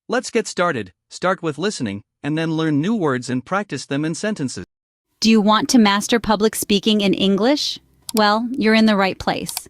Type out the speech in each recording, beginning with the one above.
Let's get started. Start with listening, and then learn new words and practice them in sentences. Do you want to master public speaking in English? Well, you're in the right place.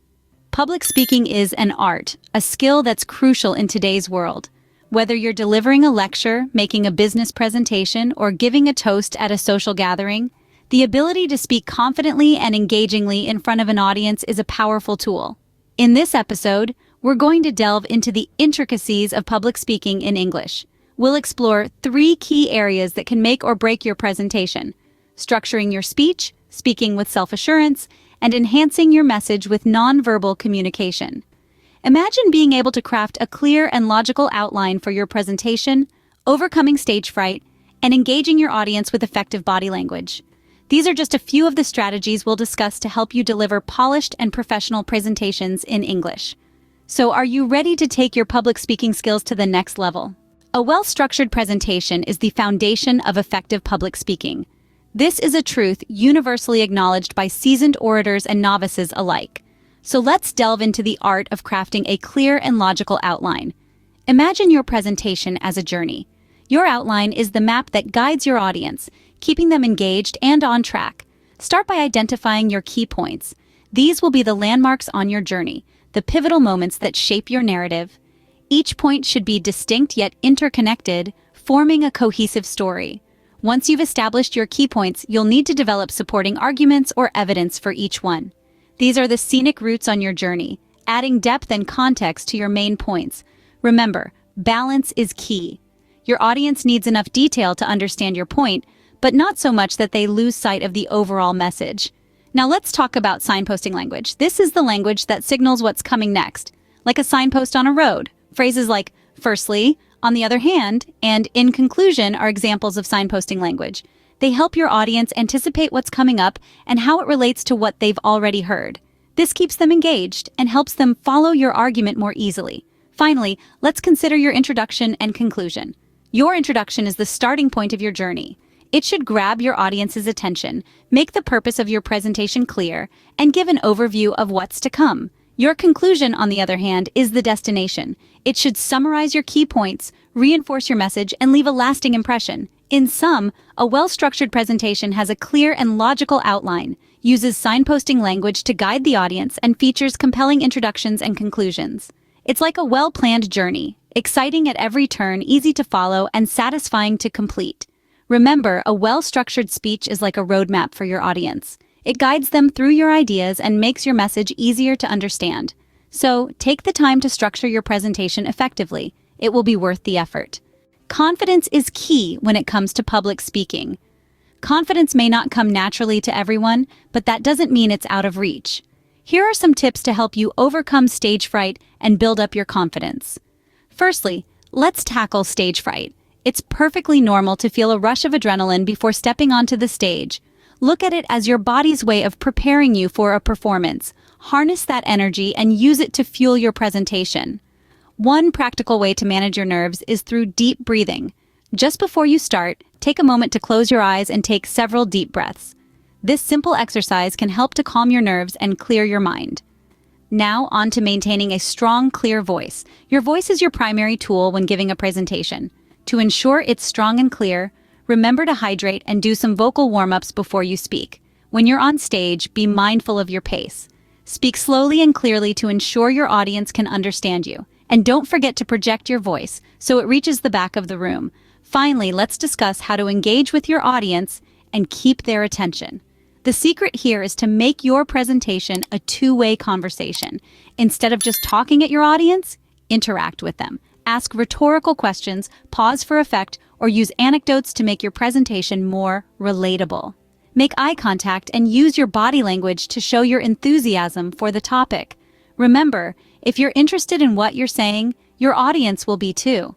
Public speaking is an art, a skill that's crucial in today's world. Whether you're delivering a lecture, making a business presentation, or giving a toast at a social gathering, the ability to speak confidently and engagingly in front of an audience is a powerful tool. In this episode, we're going to delve into the intricacies of public speaking in English. We'll explore 3 key areas that can make or break your presentation: structuring your speech, speaking with self-assurance, and enhancing your message with nonverbal communication. Imagine being able to craft a clear and logical outline for your presentation, overcoming stage fright, and engaging your audience with effective body language. These are just a few of the strategies we'll discuss to help you deliver polished and professional presentations in English. So, are you ready to take your public speaking skills to the next level? A well-structured presentation is the foundation of effective public speaking. This is a truth universally acknowledged by seasoned orators and novices alike. So let's delve into the art of crafting a clear and logical outline. Imagine your presentation as a journey. Your outline is the map that guides your audience, keeping them engaged and on track. Start by identifying your key points. These will be the landmarks on your journey, the pivotal moments that shape your narrative. Each point should be distinct yet interconnected, forming a cohesive story. Once you've established your key points, you'll need to develop supporting arguments or evidence for each one. These are the scenic routes on your journey, adding depth and context to your main points. Remember, balance is key. Your audience needs enough detail to understand your point, but not so much that they lose sight of the overall message. Now let's talk about signposting language. This is the language that signals what's coming next, like a signpost on a road. Phrases like "firstly," "on the other hand," and "in conclusion" are examples of signposting language. They help your audience anticipate what's coming up and how it relates to what they've already heard. This keeps them engaged and helps them follow your argument more easily. Finally, let's consider your introduction and conclusion. Your introduction is the starting point of your journey. It should grab your audience's attention, make the purpose of your presentation clear, and give an overview of what's to come. Your conclusion, on the other hand, is the destination. It should summarize your key points, reinforce your message, and leave a lasting impression. In sum, a well-structured presentation has a clear and logical outline, uses signposting language to guide the audience, and features compelling introductions and conclusions. It's like a well-planned journey, exciting at every turn, easy to follow, and satisfying to complete. Remember, a well-structured speech is like a roadmap for your audience. It guides them through your ideas and makes your message easier to understand. So, take the time to structure your presentation effectively. It will be worth the effort. Confidence is key when it comes to public speaking. Confidence may not come naturally to everyone, but that doesn't mean it's out of reach. Here are some tips to help you overcome stage fright and build up your confidence. Firstly, let's tackle stage fright. It's perfectly normal to feel a rush of adrenaline before stepping onto the stage. Look at it as your body's way of preparing you for a performance. Harness that energy and use it to fuel your presentation. One practical way to manage your nerves is through deep breathing. Just before you start, take a moment to close your eyes and take several deep breaths. This simple exercise can help to calm your nerves and clear your mind. Now, on to maintaining a strong, clear voice. Your voice is your primary tool when giving a presentation. To ensure it's strong and clear, remember to hydrate and do some vocal warm-ups before you speak. When you're on stage, be mindful of your pace. Speak slowly and clearly to ensure your audience can understand you. And don't forget to project your voice so it reaches the back of the room. Finally, let's discuss how to engage with your audience and keep their attention. The secret here is to make your presentation a two-way conversation. Instead of just talking at your audience, interact with them. Ask rhetorical questions, pause for effect, or use anecdotes to make your presentation more relatable. Make eye contact and use your body language to show your enthusiasm for the topic. Remember, if you're interested in what you're saying, your audience will be too.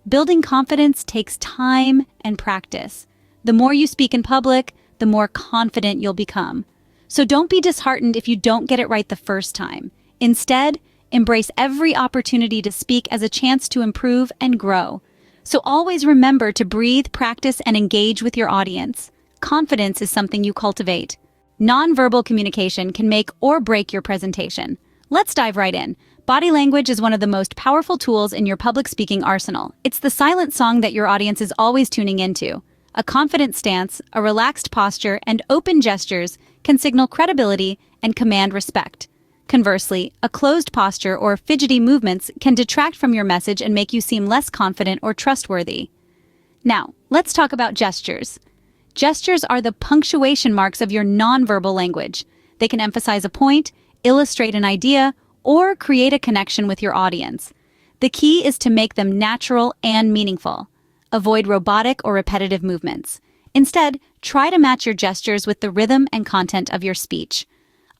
Building confidence takes time and practice. The more you speak in public, the more confident you'll become. So don't be disheartened if you don't get it right the first time. Instead, embrace every opportunity to speak as a chance to improve and grow. So always remember to breathe, practice, and engage with your audience. Confidence is something you cultivate. Nonverbal communication can make or break your presentation. Let's dive right in. Body language is one of the most powerful tools in your public speaking arsenal. It's the silent song that your audience is always tuning into. A confident stance, a relaxed posture, and open gestures can signal credibility and command respect. Conversely, a closed posture or fidgety movements can detract from your message and make you seem less confident or trustworthy. Now, let's talk about gestures. Gestures are the punctuation marks of your nonverbal language. They can emphasize a point, illustrate an idea, or create a connection with your audience. The key is to make them natural and meaningful. Avoid robotic or repetitive movements. Instead, try to match your gestures with the rhythm and content of your speech.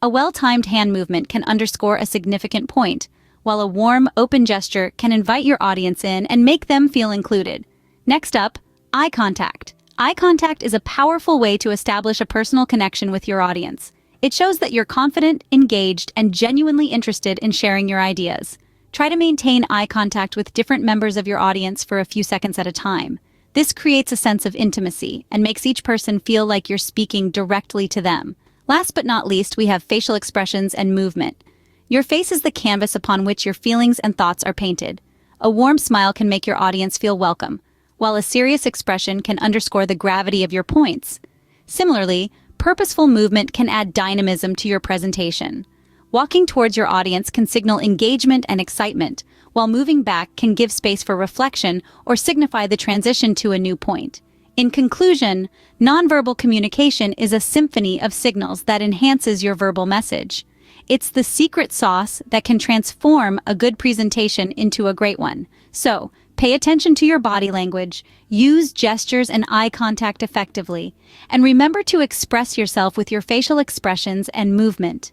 A well-timed hand movement can underscore a significant point, while a warm, open gesture can invite your audience in and make them feel included. Next up, eye contact. Eye contact is a powerful way to establish a personal connection with your audience. It shows that you're confident, engaged, and genuinely interested in sharing your ideas. Try to maintain eye contact with different members of your audience for a few seconds at a time. This creates a sense of intimacy and makes each person feel like you're speaking directly to them. Last but not least, we have facial expressions and movement. Your face is the canvas upon which your feelings and thoughts are painted. A warm smile can make your audience feel welcome, while a serious expression can underscore the gravity of your points. Similarly, purposeful movement can add dynamism to your presentation. Walking towards your audience can signal engagement and excitement, while moving back can give space for reflection or signify the transition to a new point. In conclusion, nonverbal communication is a symphony of signals that enhances your verbal message. It's the secret sauce that can transform a good presentation into a great one. So, pay attention to your body language, use gestures and eye contact effectively, and remember to express yourself with your facial expressions and movement.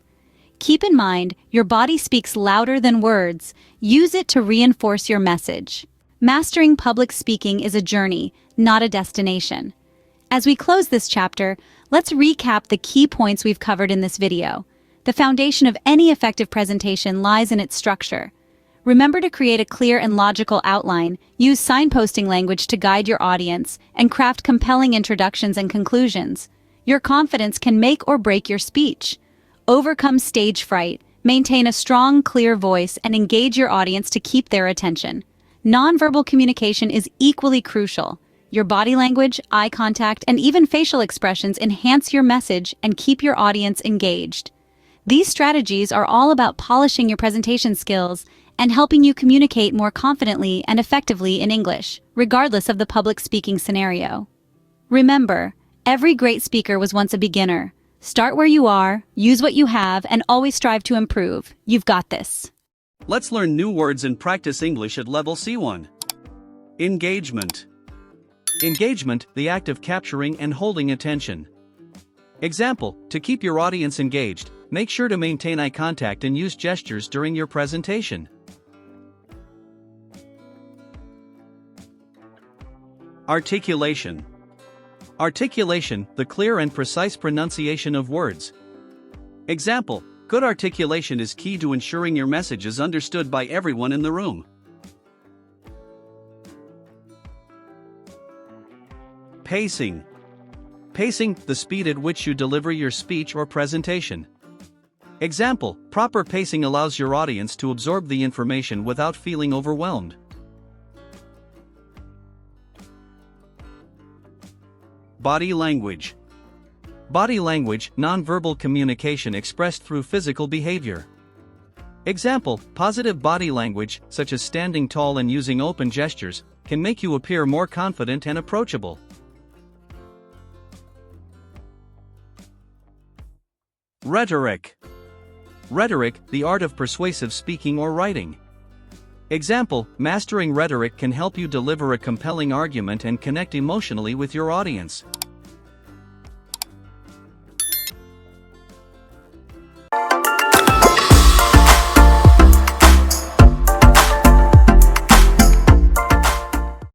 Keep in mind, your body speaks louder than words. Use it to reinforce your message. Mastering public speaking is a journey, not a destination. As we close this chapter, let's recap the key points we've covered in this video. The foundation of any effective presentation lies in its structure. Remember to create a clear and logical outline, use signposting language to guide your audience, and craft compelling introductions and conclusions. Your confidence can make or break your speech. Overcome stage fright, maintain a strong, clear voice, and engage your audience to keep their attention. Nonverbal communication is equally crucial. Your body language, eye contact, and even facial expressions enhance your message and keep your audience engaged. These strategies are all about polishing your presentation skills and helping you communicate more confidently and effectively in English, regardless of the public speaking scenario. Remember, every great speaker was once a beginner. Start where you are, use what you have, and always strive to improve. You've got this. Let's learn new words and practice English at level C1. Engagement. Engagement, the act of capturing and holding attention. Example, to keep your audience engaged, make sure to maintain eye contact and use gestures during your presentation. Articulation. Articulation, the clear and precise pronunciation of words. Example, good articulation is key to ensuring your message is understood by everyone in the room. Pacing. Pacing, the speed at which you deliver your speech or presentation. Example, proper pacing allows your audience to absorb the information without feeling overwhelmed. Body language. Body language, nonverbal communication expressed through physical behavior. Example, positive body language, such as standing tall and using open gestures, can make you appear more confident and approachable. Rhetoric. Rhetoric, the art of persuasive speaking or writing. Example, mastering rhetoric can help you deliver a compelling argument and connect emotionally with your audience.